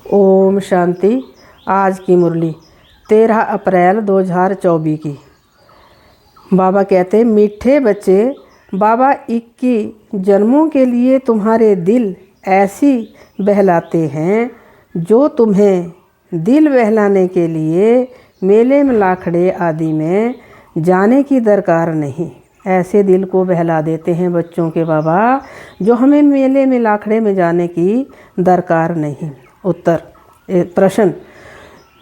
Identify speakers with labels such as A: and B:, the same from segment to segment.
A: ओम शांति। आज की मुरली 13 अप्रैल 2024 की। बाबा कहते, मीठे बच्चे, बाबा 21 जन्मों के लिए तुम्हारे दिल ऐसी बहलाते हैं जो तुम्हें दिल बहलाने के लिए मेले में लाखड़े आदि में जाने की दरकार नहीं। ऐसे दिल को बहला देते हैं बच्चों के बाबा जो हमें मेले में लाखड़े में जाने की दरकार नहीं। उत्तर प्रश्न,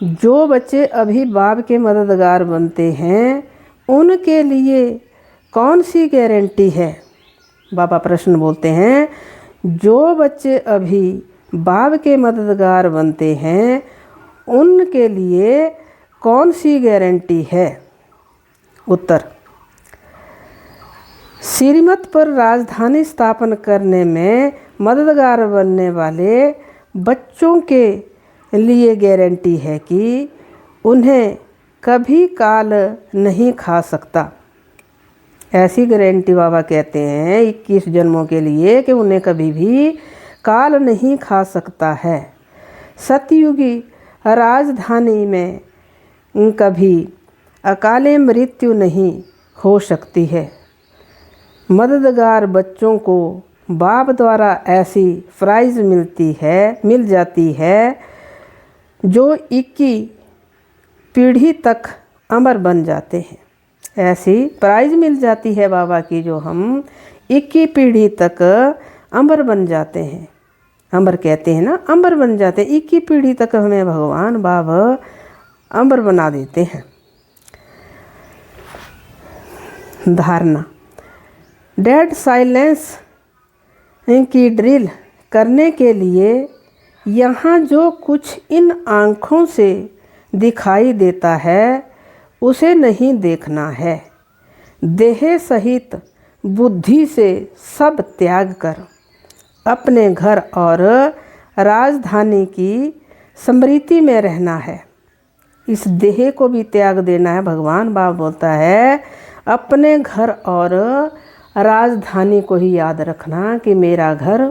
A: जो बच्चे अभी बाप के मददगार बनते हैं उनके लिए कौन सी गारंटी है? बाबा प्रश्न बोलते हैं, जो बच्चे अभी बाप के मददगार बनते हैं उनके लिए कौन सी गारंटी है? उत्तर, श्रीमत पर राजधानी स्थापन करने में मददगार बनने वाले बच्चों के लिए गारंटी है कि उन्हें कभी काल नहीं खा सकता। ऐसी गारंटी बाबा कहते हैं 21 जन्मों के लिए कि उन्हें कभी भी काल नहीं खा सकता है। सतयुगी राजधानी में कभी अकाले मृत्यु नहीं हो सकती है। मददगार बच्चों को बाप द्वारा ऐसी प्राइज मिल जाती है जो 21 पीढ़ी तक अमर बन जाते हैं। ऐसी प्राइज मिल जाती है बाबा की जो हम 21 पीढ़ी तक अमर बन जाते हैं। अमर कहते हैं ना, अमर बन जाते हैं। 21 पीढ़ी तक हमें भगवान बाबा अमर बना देते हैं। धारणा, डेड साइलेंस की ड्रिल करने के लिए यहाँ जो कुछ इन आँखों से दिखाई देता है उसे नहीं देखना है। देह सहित बुद्धि से सब त्याग कर अपने घर और राजधानी की स्मृति में रहना है। इस देह को भी त्याग देना है। भगवान बाप बोलता है अपने घर और राजधानी को ही याद रखना कि मेरा घर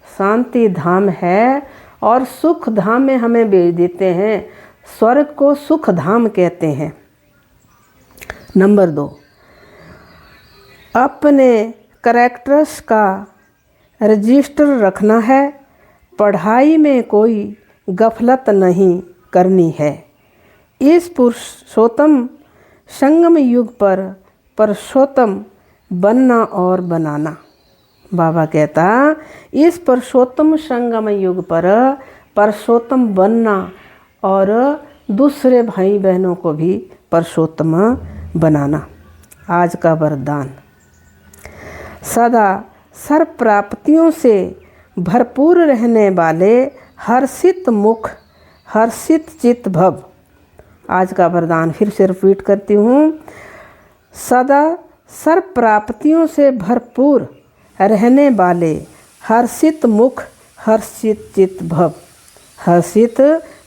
A: शांति धाम है और सुख धाम में हमें भेज देते हैं। स्वर्ग को सुख धाम कहते हैं। नंबर 2, अपने कैरेक्टर्स का रजिस्टर रखना है। पढ़ाई में कोई गफलत नहीं करनी है। इस पुरुषोत्तम संगम युग पर पुरुषोत्तम बनना और बनाना। बाबा कहता, इस पुरुषोत्तम संगम युग पर पुरुषोत्तम बनना और दूसरे भाई बहनों को भी पुरुषोत्तम बनाना। आज का वरदान, सदा सर्व प्राप्तियों से भरपूर रहने वाले हर्षित मुख हर्षित चित्त भव। आज का वरदान फिर से रिपीट करती हूँ, सदा सर्व प्राप्तियों से भरपूर रहने वाले हर्षित मुख हर्षित चित्त भव। हर्षित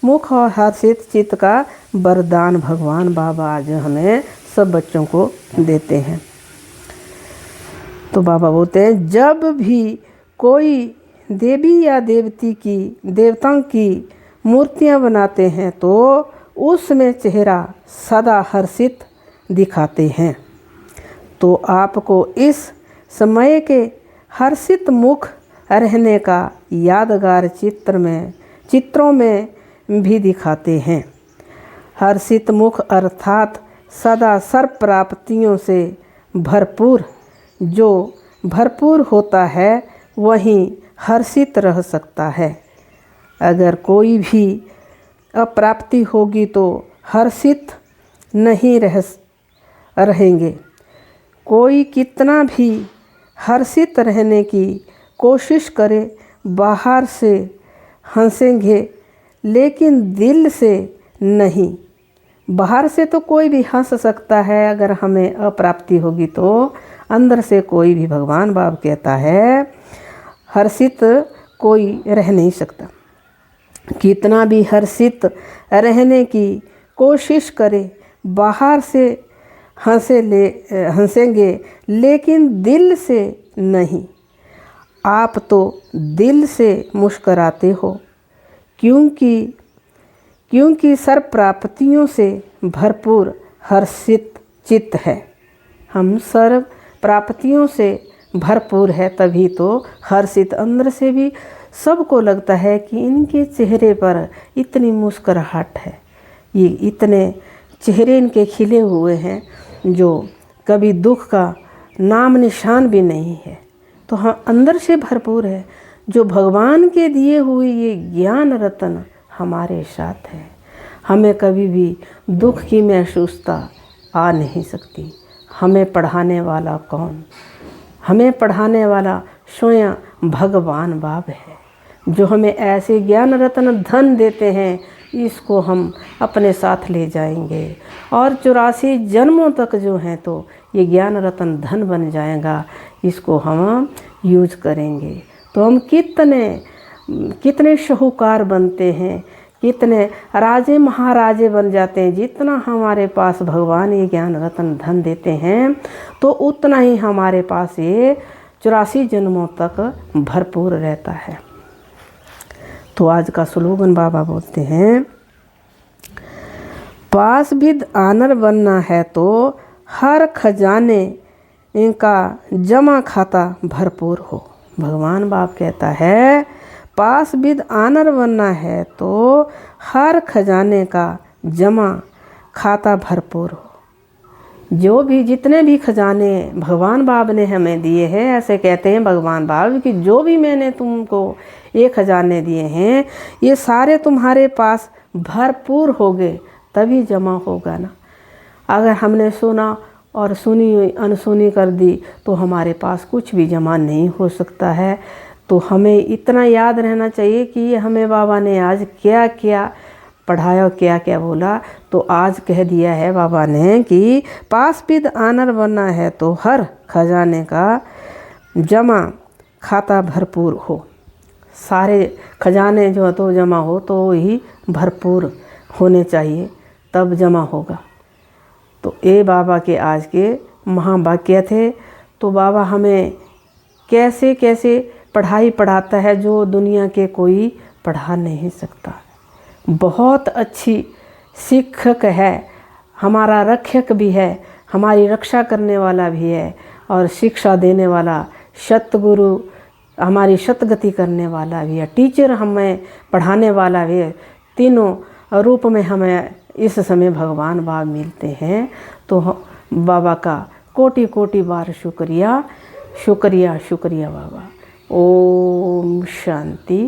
A: मुख और हर्षित चित्त का वरदान भगवान बाबा आज हमें सब बच्चों को देते हैं। तो बाबा बोलते हैं, जब भी कोई देवी या देवताओं की मूर्तियां बनाते हैं तो उसमें चेहरा सदा हर्षित दिखाते हैं। तो आपको इस समय के हर्षित मुख रहने का यादगार चित्रों में भी दिखाते हैं। हर्षित मुख अर्थात सदा सर्व प्राप्तियों से भरपूर। जो भरपूर होता है वही हर्षित रह सकता है। अगर कोई भी अप्राप्ति होगी तो हर्षित नहीं रहेंगे। कोई कितना भी हर्षित रहने की कोशिश करे, बाहर से हंसेंगे लेकिन दिल से नहीं। बाहर से तो कोई भी हंस सकता है, अगर हमें अप्राप्ति होगी तो अंदर से कोई भी, भगवान बाप कहता है, हर्षित कोई रह नहीं सकता। कितना भी हर्षित रहने की कोशिश करे, बाहर से हंसेंगे लेकिन दिल से नहीं। आप तो दिल से मुस्कराते हो, क्योंकि सर्व प्राप्तियों से भरपूर हर्षित चित्त है। हम सर्व प्राप्तियों से भरपूर है, तभी तो हर्षित, अंदर से भी सबको लगता है कि इनके चेहरे पर इतनी मुस्कुराहट है, ये इतने चेहरे इनके खिले हुए हैं जो कभी दुख का नाम निशान भी नहीं है। तो हम अंदर से भरपूर है। जो भगवान के दिए हुए ये ज्ञान रत्न हमारे साथ है, हमें कभी भी दुख की महसूसता आ नहीं सकती। हमें पढ़ाने वाला कौन? हमें पढ़ाने वाला स्वयं भगवान बाप है, जो हमें ऐसे ज्ञान रत्न धन देते हैं। इसको हम अपने साथ ले जाएंगे और 84 जन्मों तक जो हैं तो ये ज्ञान रत्न धन बन जाएगा। इसको हम यूज करेंगे तो हम कितने शाहूकार बनते हैं, कितने राजे महाराजे बन जाते हैं। जितना हमारे पास भगवान ये ज्ञान रत्न धन देते हैं तो उतना ही हमारे पास ये 84 जन्मों तक भरपूर रहता है। तो आज का स्लोगन बाबा बोलते हैं, पास विद आनर बनना है तो हर खजाने का जमा खाता भरपूर हो। भगवान बाप कहता है पास विद आनर बनना है तो हर खजाने का जमा खाता भरपूर हो। जो भी जितने भी खजाने भगवान बाप ने हमें दिए हैं, ऐसे कहते हैं भगवान बाप कि जो भी मैंने तुमको ये खजाने दिए हैं ये सारे तुम्हारे पास भरपूर होंगे तभी जमा होगा ना। अगर हमने सुना और सुनी अनसुनी कर दी तो हमारे पास कुछ भी जमा नहीं हो सकता है। तो हमें इतना याद रहना चाहिए कि ये हमें बाबा ने आज क्या क्या पढ़ाया, क्या क्या बोला। तो आज कह दिया है बाबा ने कि पास विद आनर बनना है तो हर खजाने का जमा खाता भरपूर हो। सारे खजाने जो तो जमा हो तो ही भरपूर होने चाहिए, तब जमा होगा। तो ये बाबा के आज के महावाक्य थे। तो बाबा हमें कैसे कैसे पढ़ाई पढ़ाता है जो दुनिया के कोई पढ़ा नहीं सकता। बहुत अच्छी शिक्षक है, हमारा रक्षक भी है, हमारी रक्षा करने वाला भी है और शिक्षा देने वाला सतगुरु, हमारी सतगति करने वाला भी है, टीचर हमें पढ़ाने वाला भी है। तीनों रूप में हमें इस समय भगवान बाप मिलते हैं। तो बाबा का कोटि कोटि बार शुक्रिया शुक्रिया शुक्रिया बाबा। ओम शांति।